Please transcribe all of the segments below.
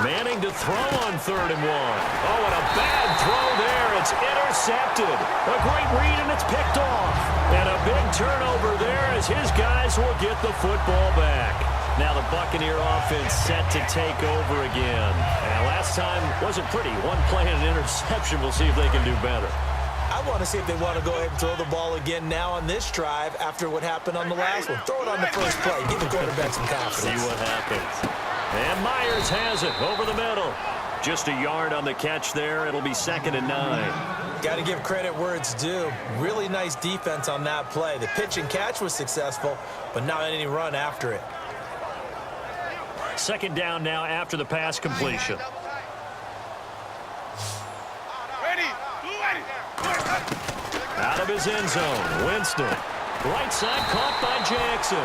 Manning to throw on 3rd and 1. Oh, and a bad throw there. It's intercepted. A great read, and it's picked off. And a big turnover there as his guys will get the football back. Now the Buccaneer offense set to take over again. And last time wasn't pretty. One play and an interception. We'll see if they can do better. I want to see if they want to go ahead and throw the ball again now on this drive after what happened on the last one. Throw it on the first play. Give the quarterback some confidence. See what happens. And Myers has it over the middle. Just a yard on the catch there. It'll be 2nd and 9. Got to give credit where it's due. Really nice defense on that play. The pitch and catch was successful, but not any run after it. 2nd down now after the pass completion. Out of his end zone, Winston. Right side caught by Jackson.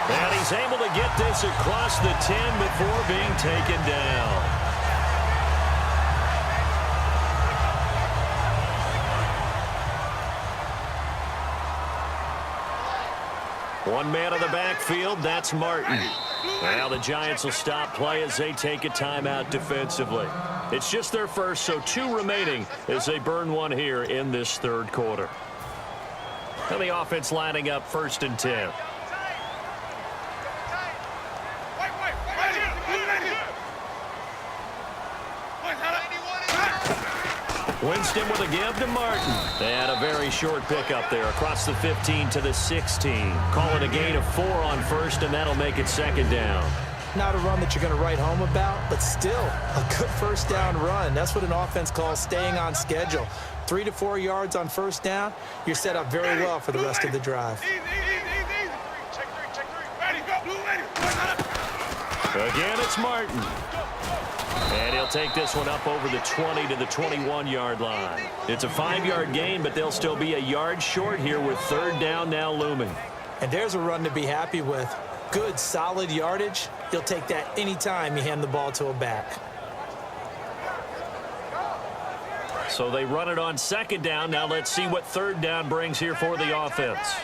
And he's able to get this across the 10 before being taken down. One man in the backfield, that's Martin. Now the Giants will stop play as they take a timeout defensively. It's just their first, so 2 remaining as they burn one here in this 3rd quarter. And the offense lining up 1st and 10. Winston with a give to Martin. They had a very short pickup there across the 15 to the 16. Call it a gain of 4 on 1st, and that'll make it 2nd down. Not a run that you're going to write home about, but still a good 1st down run. That's what an offense calls staying on schedule. 3 to 4 yards on 1st down, you're set up very well for the rest of the drive. Again, it's Martin. And he'll take this one up over the 20 to the 21-yard line. It's a 5-yard gain, but they'll still be a yard short here with 3rd down now looming. And there's a run to be happy with. Good, solid yardage. You'll take that anytime you hand the ball to a back. So they run it on 2nd down. Now let's see what 3rd down brings here for the offense.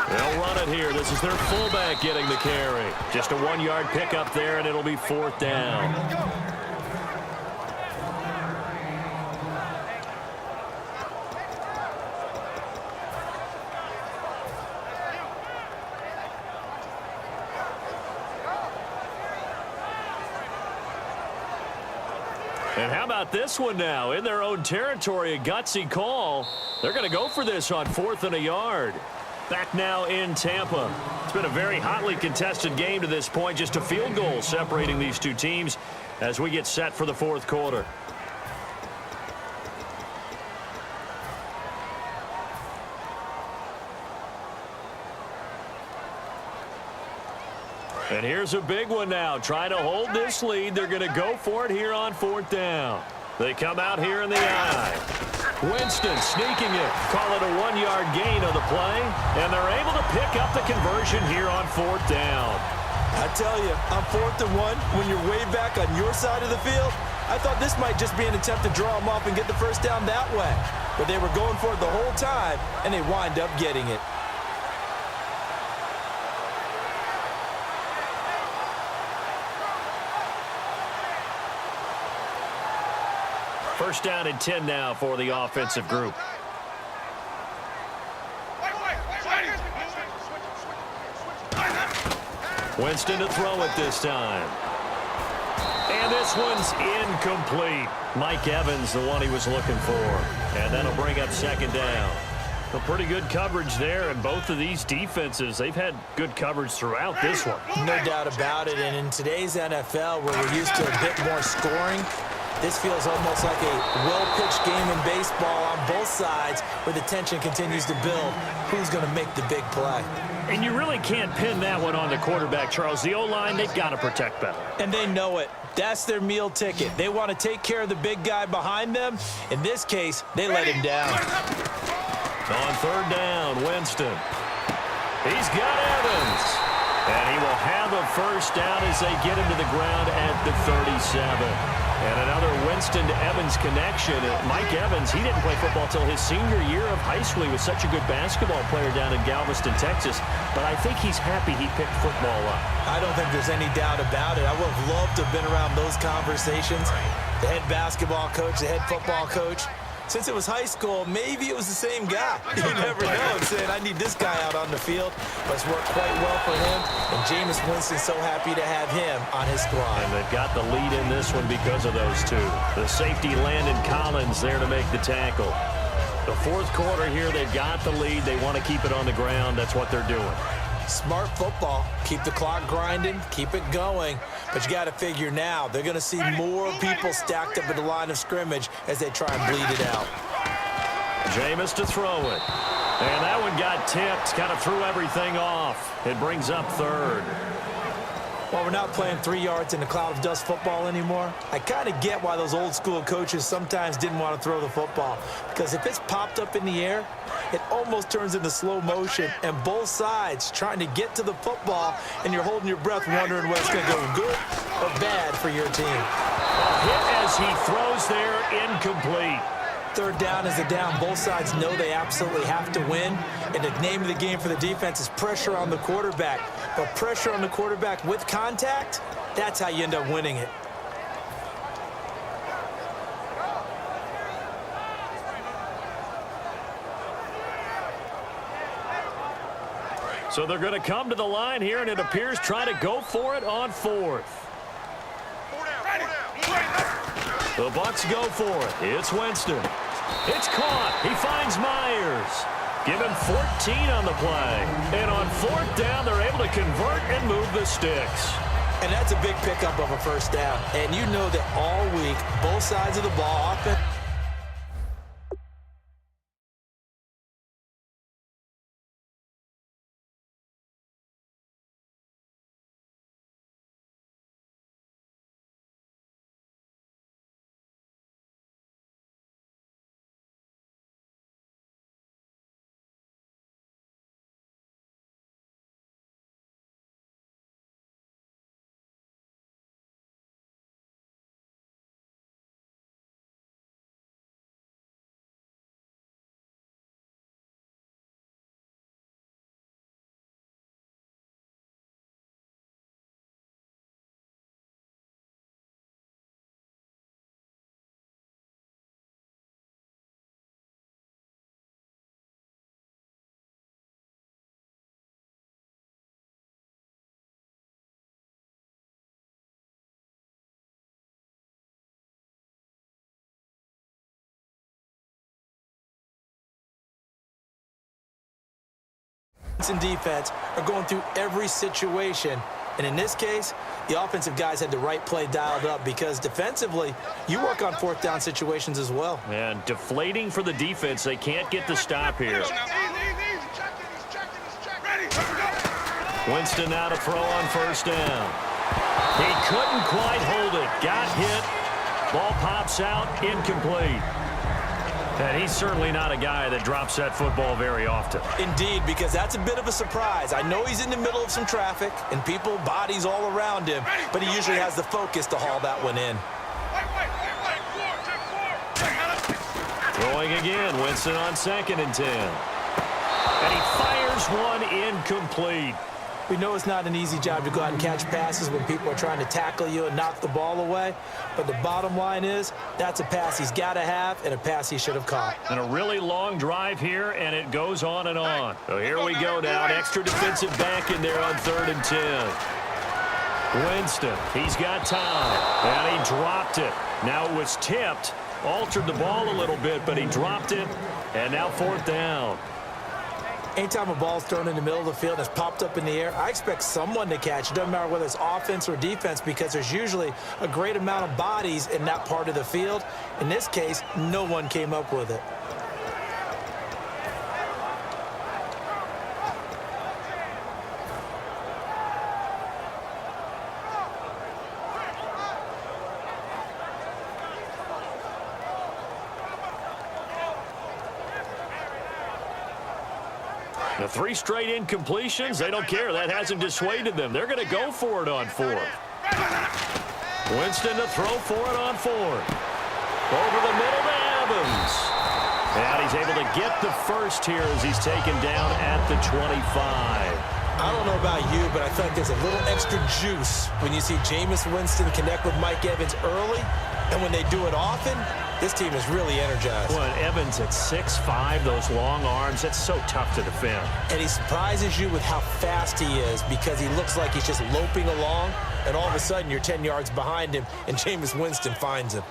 They'll run it here. This is their fullback getting the carry. Just a 1-yard pickup there, and it'll be 4th down. And how about this one now? In their own territory, a gutsy call. They're going to go for this on 4th and a yard. Back now in Tampa. It's been a very hotly contested game to this point. Just a field goal separating these 2 teams as we get set for the 4th quarter. And here's a big one now. Trying to hold this lead. They're going to go for it here on 4th down. They come out here in the eye. Winston sneaking it. Call it a 1-yard gain on the play. And they're able to pick up the conversion here on 4th down. I tell you, on 4th and 1, when you're way back on your side of the field, I thought this might just be an attempt to draw them off and get the 1st down that way. But they were going for it the whole time, and they wind up getting it. First down and 10 now for the offensive group. Winston to throw it this time. And this one's incomplete. Mike Evans, the one he was looking for. And that'll bring up 2nd down. A pretty good coverage there, and both of these defenses, they've had good coverage throughout this one. No doubt about it, and in today's NFL, where we're used to a bit more scoring, this feels almost like a well-pitched game in baseball on both sides where the tension continues to build. Who's going to make the big play? And you really can't pin that one on the quarterback, Charles. The O-line, they've got to protect better. And they know it. That's their meal ticket. They want to take care of the big guy behind them. In this case, they let him down. On 3rd down, Winston. He's got Evans. And he will have a 1st down as they get him to the ground at the 37. And another Winston to Evans connection. Mike Evans, he didn't play football until his senior year of high school. He was such a good basketball player down in Galveston, Texas. But I think he's happy he picked football up. I don't think there's any doubt about it. I would have loved to have been around those conversations. The head basketball coach, the head football coach. Since it was high school, maybe it was the same guy. You never know. Saying, I need this guy out on the field. But it's worked quite well for him. And Jameis Winston's so happy to have him on his squad. And they've got the lead in this one because of those two. The safety, Landon Collins, there to make the tackle. The fourth quarter here, they've got the lead. They want to keep it on the ground. That's what they're doing. Smart football. Keep the clock grinding. Keep it going. But you got to figure now, they're going to see more people stacked up at the line of scrimmage as they try and bleed it out. Jameis to throw it. And that one got tipped. Kind of threw everything off. It brings up third. While we're not playing 3 yards in a cloud of dust football anymore, I kind of get why those old school coaches sometimes didn't want to throw the football. Because if it's popped up in the air, it almost turns into slow motion, and both sides trying to get to the football, and you're holding your breath wondering whether it's going to go good or bad for your team. A hit as he throws there, incomplete. Third down is a down. Both sides know they absolutely have to win, and the name of the game for the defense is pressure on the quarterback. But pressure on the quarterback with contact, that's how you end up winning it. So they're going to come to the line here, and it appears try to go for it on fourth. The Bucs go for it. It's Winston. It's caught. He finds Myers. Give him 14 on the play. And on fourth down, they're able to convert and move the sticks. And that's a big pickup of a first down. And you know that all week, both sides of the ball, offense. And defense are going through every situation, and in this case the offensive guys had the right play dialed up, because defensively you work on fourth down situations as well. And deflating for the defense. They can't get the stop here. Winston now to throw on first down. He couldn't quite hold it. Got hit. Ball pops out, incomplete. And he's certainly not a guy that drops that football very often. Indeed, because that's a bit of a surprise. I know he's in the middle of some traffic and people, bodies all around him, but he usually has the focus to haul that one in. Throwing again, Winston on 2nd and 10. And he fires one incomplete. We know it's not an easy job to go out and catch passes when people are trying to tackle you and knock the ball away. But the bottom line is, that's a pass he's got to have and a pass he should have caught. And a really long drive here, and it goes on and on. So here we go now. An extra defensive back in there on 3rd and 10. Winston, he's got time. And he dropped it. Now it was tipped. Altered the ball a little bit, but he dropped it. And now 4th down. Anytime a ball's thrown in the middle of the field and it's popped up in the air, I expect someone to catch. It doesn't matter whether it's offense or defense, because there's usually a great amount of bodies in that part of the field. In this case, no one came up with it. The 3 straight incompletions, they don't care. That hasn't dissuaded them. They're going to go for it on 4th. Winston to throw for it on 4th. Over the middle to Evans. And he's able to get the first here as he's taken down at the 25. I don't know about you, but I feel like there's a little extra juice when you see Jameis Winston connect with Mike Evans early, and when they do it often, this team is really energized. Well, Evans at 6'5", those long arms, that's so tough to defend. And he surprises you with how fast he is because he looks like he's just loping along, and all of a sudden you're 10 yards behind him, and Jameis Winston finds him.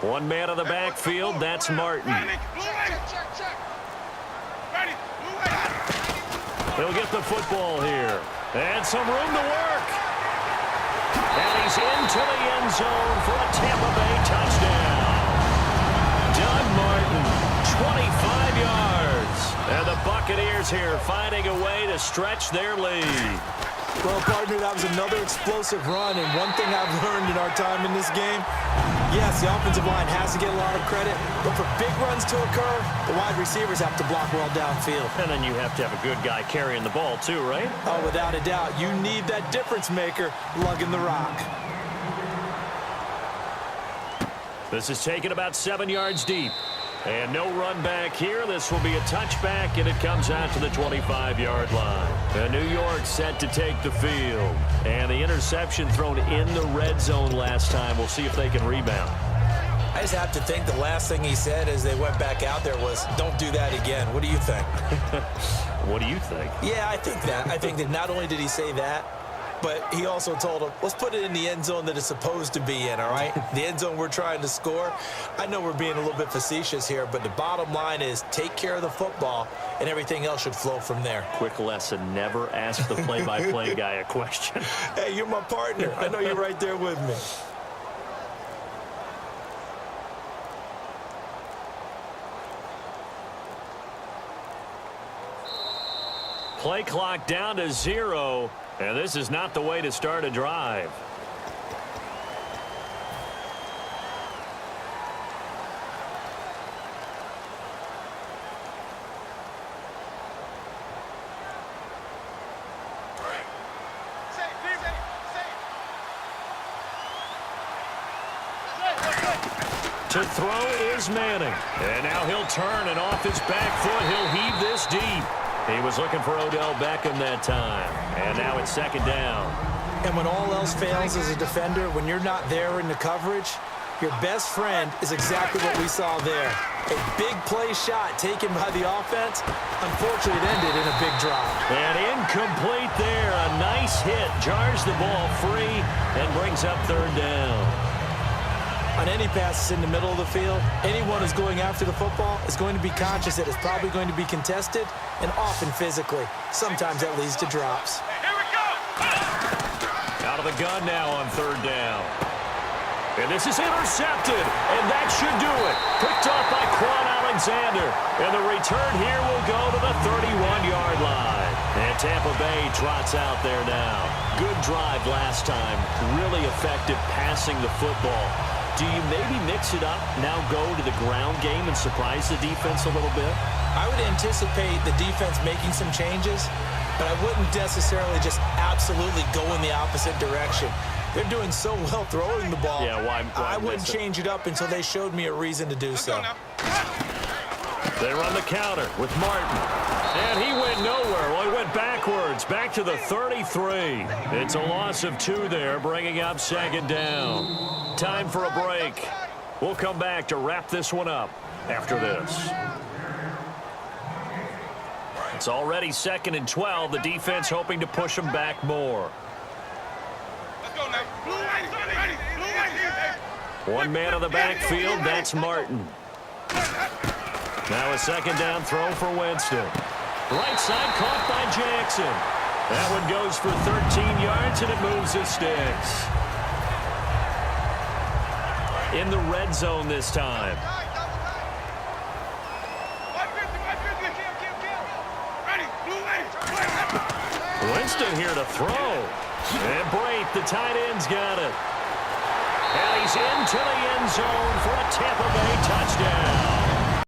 One man on the backfield, that's Martin. He'll get the football here. And some room to work. And he's into the end zone for a Tampa Bay touchdown. Doug Martin, 25 yards. And the Buccaneers here finding a way to stretch their lead. Well, partner, that was another explosive run, and one thing I've learned in our time in this game, yes, the offensive line has to get a lot of credit, but for big runs to occur, the wide receivers have to block well downfield. And then you have to have a good guy carrying the ball too, right? Oh, without a doubt. You need that difference maker lugging the rock. This is taken about 7 yards deep. And no run back here. This will be a touchback, and it comes out to the 25-yard line. And New York set to take the field. And the interception thrown in the red zone last time. We'll see if they can rebound. I just have to think the last thing he said as they went back out there was, don't do that again. What do you think? What do you think? Yeah, I think that. I think that not only did he say that, but he also told him, let's put it in the end zone that it's supposed to be in, all right? The end zone we're trying to score. I know we're being a little bit facetious here, but the bottom line is take care of the football, and everything else should flow from there. Quick lesson, never ask the play-by-play guy a question. Hey, you're my partner. I know you're right there with me. Play clock down to 0. And this is not the way to start a drive. To throw is Manning. And now he'll turn, and off his back foot, he'll heave this deep. He was looking for Odell Beckham that time. And now it's second down. And when all else fails as a defender, when you're not there in the coverage, your best friend is exactly what we saw there. A big play shot taken by the offense. Unfortunately, it ended in a big drop. And incomplete there. A nice hit. Jars the ball free and brings up third down. On any passes in the middle of the field, anyone who's going after the football is going to be conscious that it's probably going to be contested and often physically. Sometimes that leads to drops. Here we go! Out of the gun now on third down. And this is intercepted, and that should do it. Picked off by Quan Alexander. And the return here will go to the 31-yard line. And Tampa Bay trots out there now. Good drive last time. Really effective passing the football. Do you maybe mix it up, now go to the ground game and surprise the defense a little bit? I would anticipate the defense making some changes, but I wouldn't necessarily just absolutely go in the opposite direction. They're doing so well throwing the ball. Yeah, why I wouldn't change it up until they showed me a reason to do so. They run the counter with Martin. And he went nowhere. Well, he went backwards, back to the 33. It's a loss of 2 there, bringing up second down. Time for a break. We'll come back to wrap this one up after this. It's already 2nd and 12. The defense hoping to push them back more. Let's go now. One man on the backfield, that's Martin. Now a second down throw for Winston. Right side caught by Jackson. That one goes for 13 yards, and it moves the sticks. In the red zone this time. Winston here to throw. And Brate, the tight end's got it. And he's into the end zone for a Tampa Bay touchdown.